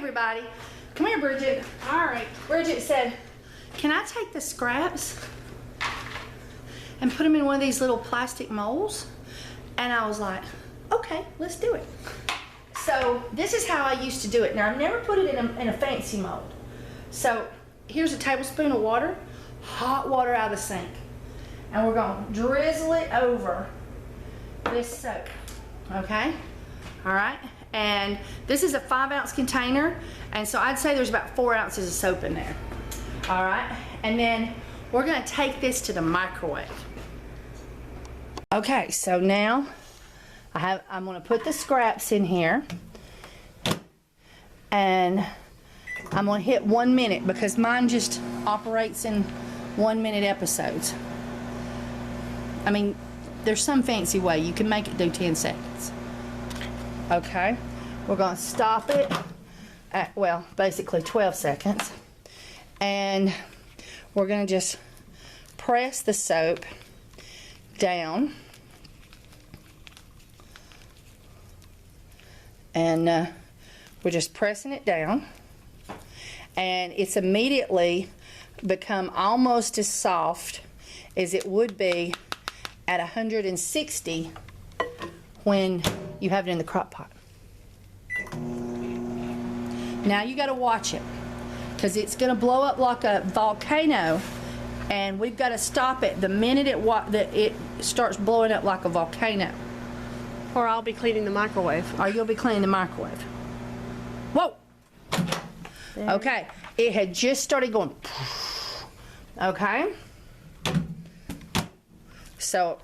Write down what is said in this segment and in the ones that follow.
everybody. Come here, Bridget. All right. Bridget said, can I take the scraps and put them in one of these little plastic molds? And I was like, okay, let's do it. So this is how I used to do it. Now, I've never put it in a fancy mold. So here's a tablespoon of water, hot water out of the sink. And we're going to drizzle it over this soap, okay? All right, and this is a 5-ounce container, and so I'd say there's about 4 ounces of soap in there. All right, and then we're gonna take this to the microwave. Okay, so now I'm gonna put the scraps in here, and I'm gonna hit 1 minute because mine just operates in 1 minute episodes. I mean, there's some fancy way you can make it do 10 seconds. Okay, we're going to stop it at, well, basically 12 seconds. And we're going to just press the soap down. And we're just pressing it down. And it's immediately become almost as soft as it would be at 160 when you have it in the crock pot. Now you got to watch it because it's going to blow up like a volcano, and we've got to stop it the minute it starts blowing up like a volcano. Or I'll be cleaning the microwave. Or you'll be cleaning the microwave. Whoa! There. Okay, it had just started going. Okay? So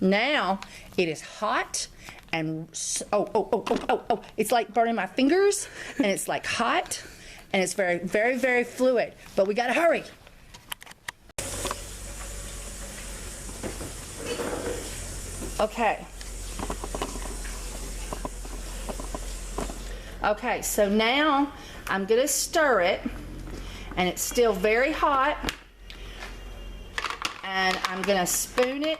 now it is hot. And oh, it's like burning my fingers, and it's like hot, and it's very, very, very fluid, but we gotta hurry. Okay, so now I'm gonna stir it, and it's still very hot, and I'm gonna spoon it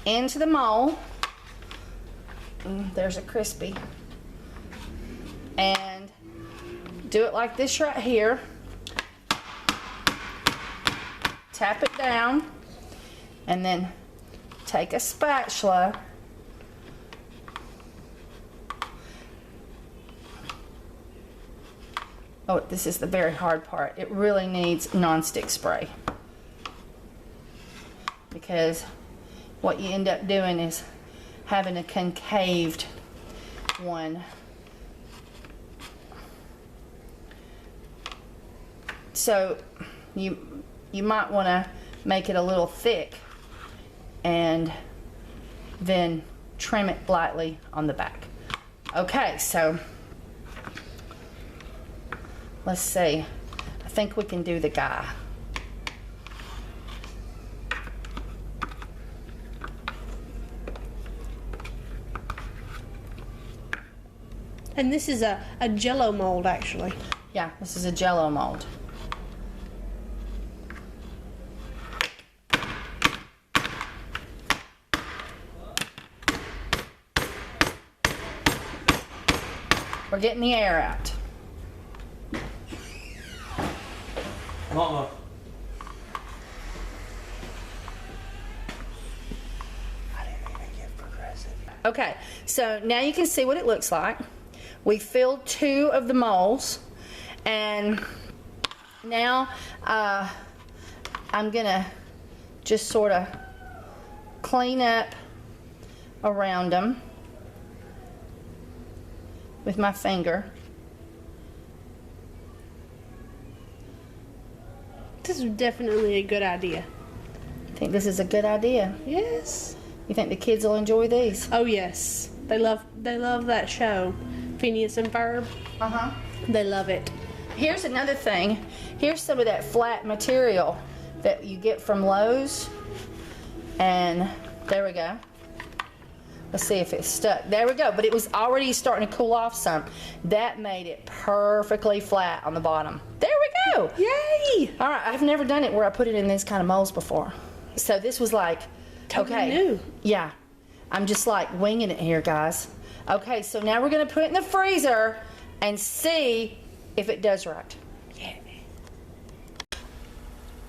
into the mold. There's a crispy, and do it like this right here. Tap it down, and then take a spatula oh, this is the very hard part. It really needs nonstick spray, because what you end up doing is having a concaved one. So you might want to make it a little thick and then trim it lightly on the back. Okay, so let's see. I think we can do the guy. And this is a Jello mold, actually. Yeah, this is a Jello mold. We're getting the air out. Mama. I didn't even get progressive. Okay, so now you can see what it looks like. We filled 2 of the molds, and now I'm gonna just sort of clean up around them with my finger. This is definitely a good idea. I think this is a good idea. Yes. You think the kids will enjoy these? Oh yes, they love that show, Phineas and Ferb. Uh-huh. They love it. Here's another thing. Here's some of that flat material that you get from Lowe's. And there we go. Let's see if it's stuck. There we go. But it was already starting to cool off some. That made it perfectly flat on the bottom. There we go. Yay! All right. I've never done it where I put it in these kind of molds before. So this was like, Totally okay. new. Yeah. I'm just like winging it here, guys. Okay, so now we're going to put it in the freezer and see if it does right. Yeah.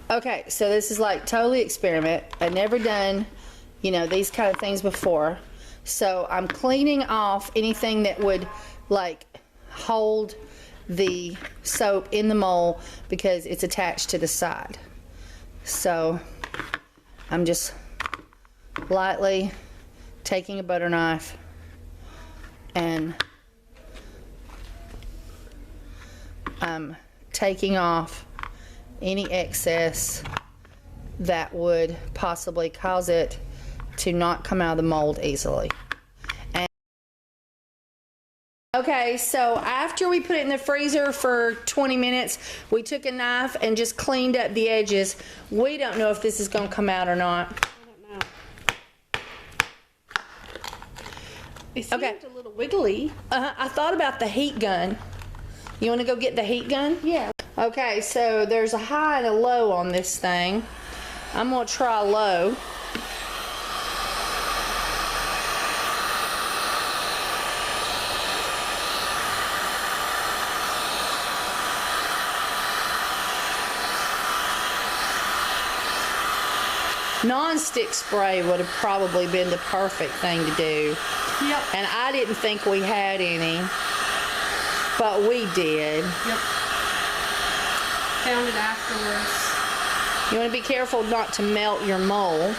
Okay, so this is like totally experiment. I've never done, you know, these kind of things before. So I'm cleaning off anything that would like hold the soap in the mold because it's attached to the side. So I'm just lightly taking a butter knife and I'm taking off any excess that would possibly cause it to not come out of the mold easily. Okay, so after we put it in the freezer for 20 minutes, we took a knife and just cleaned up the edges. We don't know if this is going to come out or not. I don't know. It seemed a little wiggly. I thought about the heat gun. You want to go get the heat gun? Yeah. Okay, so there's a high and a low on this thing. I'm going to try low. Non-stick spray would have probably been the perfect thing to do. Yep. And I didn't think we had any, but we did. Yep. Found it afterwards. You want to be careful not to melt your mold.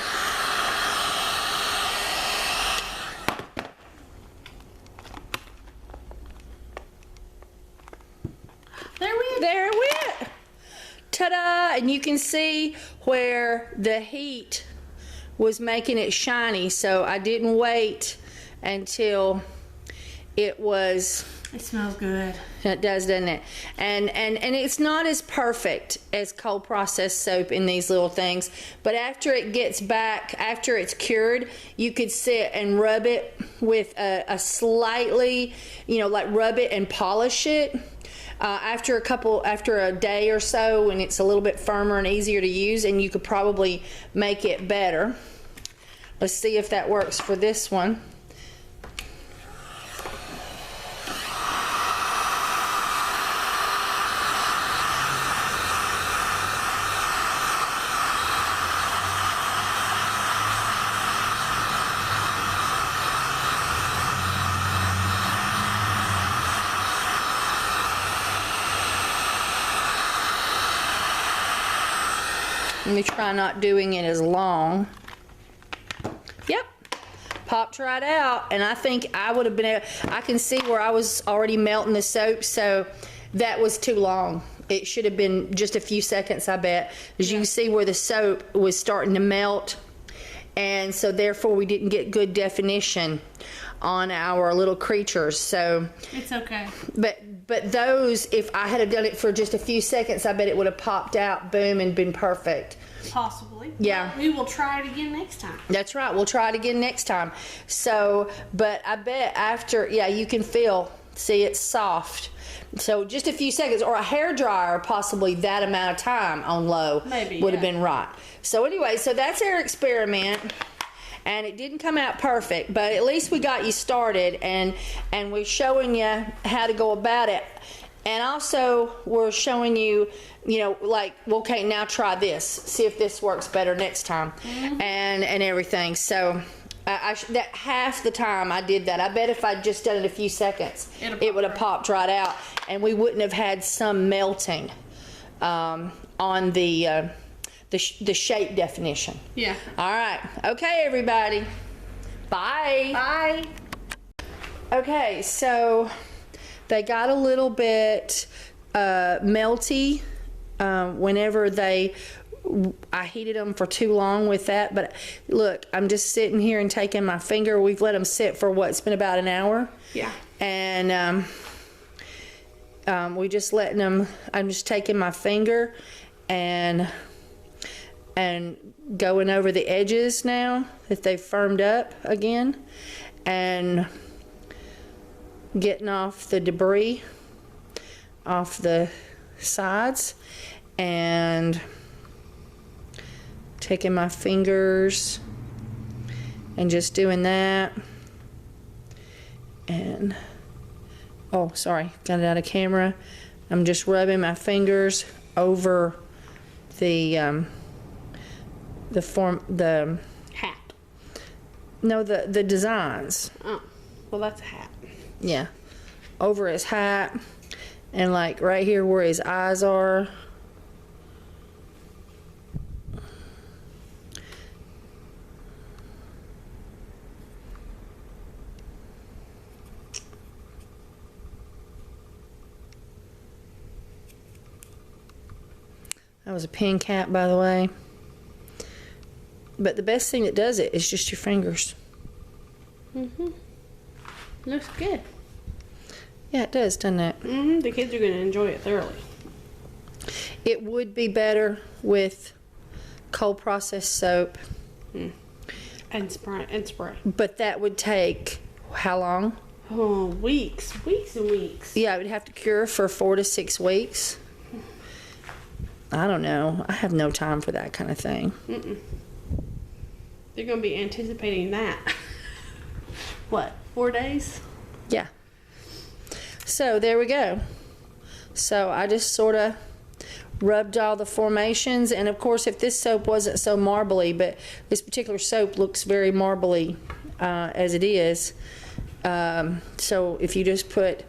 There it went. Ta-da! And you can see where the heat was making it shiny, so I didn't wait until it was. It smells good. It does, doesn't it? And it's not as perfect as cold processed soap in these little things, but after it gets back, after it's cured, you could sit and rub it with a slightly, you know, like rub it and polish it. After a day or so, when it's a little bit firmer and easier to use, and you could probably make it better. Let's see if that works for this one. Let me try not doing it as long. Yep, popped right out, and I think I would have been able, I can see where I was already melting the soap, so that was too long. It should have been just a few seconds, I bet. As you can see where the soap was starting to melt, and so therefore we didn't get good definition on our little creatures. So it's okay. But those, if I had done it for just a few seconds, I bet it would have popped out, boom, and been perfect. Possibly. Yeah. We will try it again next time. That's right. We'll try it again next time. So, but I bet after, yeah, you can feel, see, it's soft. So just a few seconds, or a hair dryer, possibly that amount of time on low maybe would have been right. So anyway, so that's our experiment. And it didn't come out perfect, but at least we got you started, and we're showing you how to go about it. And also we're showing you, you know, like, okay, now try this, see if this works better next time. Mm-hmm. and everything. So that half the time I did that, I bet if I'd just done it a few seconds, it would have popped right out, and we wouldn't have had some melting on the shape definition. Yeah. All right. Okay, everybody. Bye. Bye. Okay, so they got a little bit melty whenever I heated them for too long with that. But look, I'm just sitting here and taking my finger. We've let them sit for what? It's been about an hour. Yeah. And we just letting them. I'm just taking my finger and going over the edges now that they've firmed up again, and getting off the debris off the sides, and taking my fingers and just doing that. And oh, sorry, got it out of camera. I'm just rubbing my fingers over the Hat. the designs. Oh, well, that's a hat. Yeah, over his hat, and like right here where his eyes are. That was a pin cap, by the way. But the best thing that does it is just your fingers. Looks good. Yeah, it does, doesn't it? The kids are going to enjoy it thoroughly. It would be better with cold processed soap, And spray. but that would take how long? Oh, weeks and weeks. Yeah, it would have to cure for 4 to 6 weeks. I don't know. I have no time for that kind of thing. They're going to be anticipating that. What, 4 days? Yeah. So there we go. So I just sort of rubbed all the formations, and of course if this soap wasn't so marbly, but this particular soap looks very marbly as it is. So if you just put,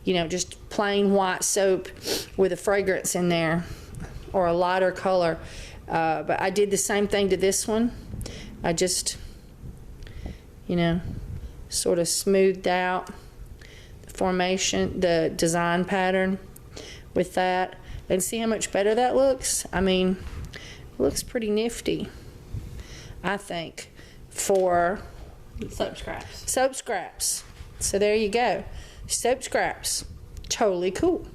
just plain white soap with a fragrance in there or a lighter color, but I did the same thing to this one. I just, sort of smoothed out the formation, the design pattern with that, and see how much better that looks. I mean, it looks pretty nifty, I think, for Soap scraps. soap scraps. So there you go. Soap scraps. Totally cool.